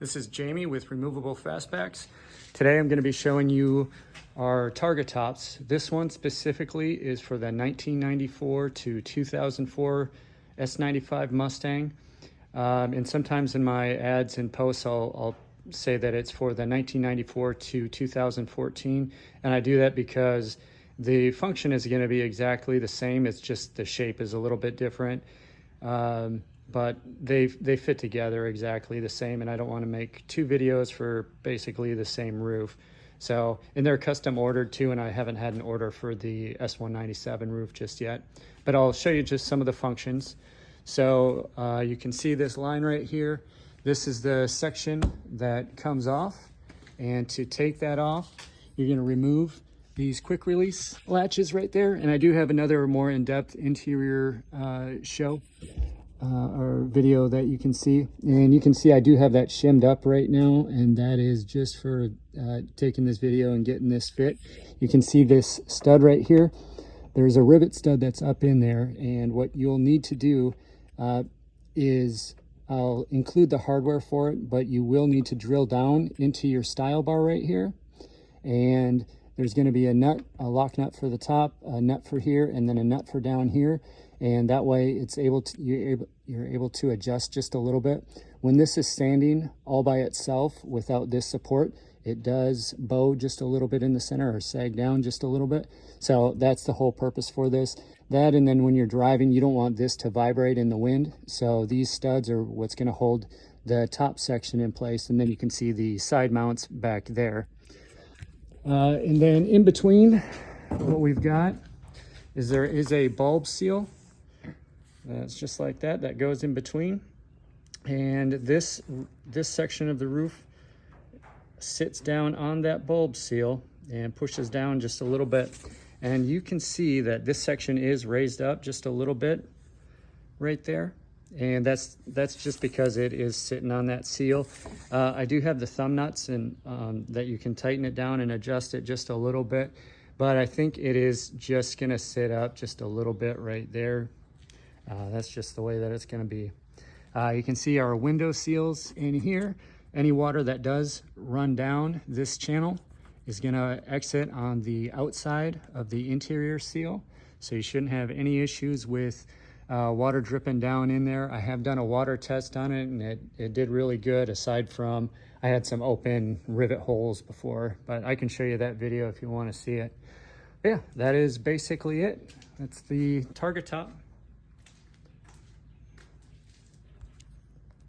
This is Jamie with Removable Fastbacks. Today I'm going to be showing you our Targa tops. This one specifically is for the 1994 to 2004 S95 Mustang. And sometimes in my ads and posts I'll say that it's for the 1994 to 2014. And I do that because the function is going to be exactly the same. It's just the shape is a little bit different. But they fit together exactly the same, and I don't want to make two videos for basically the same roof. So, and they're custom ordered too, and I haven't had an order for the S197 roof just yet, but I'll show you just some of the functions. So you can see this line right here. This is the section that comes off, and to take that off, you're going to remove these quick release latches right there. And I do have another more in-depth interior show or video that you can see, and you can see I do have that shimmed up right now, and that is just for taking this video and getting this fit. You can see this stud right here. There's a rivet stud that's up in there, and what you'll need to do is I'll include the hardware for it, but you will need to drill down into your style bar right here, and there's going to be a nut, a lock nut for the top, a nut for here, and then a nut for down here. And that way it's able to, you're able to adjust just a little bit. When this is standing all by itself without this support, it does bow just a little bit in the center or sag down just a little bit. So that's the whole purpose for this. That, and then when you're driving, you don't want this to vibrate in the wind. So these studs are what's going to hold the top section in place. And then you can see the side mounts back there. And then in between, what we've got is there is a bulb seal. It's just like that. That goes in between. And this section of the roof sits down on that bulb seal and pushes down just a little bit. And you can see that this section is raised up just a little bit right there. And that's just because it is sitting on that seal. I do have the thumb nuts and that you can tighten it down and adjust it just a little bit, but I think it is just gonna sit up just a little bit right there. That's just the way that it's gonna be. You can see our window seals in here. Any water that does run down this channel is gonna exit on the outside of the interior seal. So you shouldn't have any issues with water dripping down in there. I have done a water test on it, and it did really good, aside from I had some open rivet holes before, but I can show you that video if you want to see it. But yeah, that is basically it. That's the Targa top.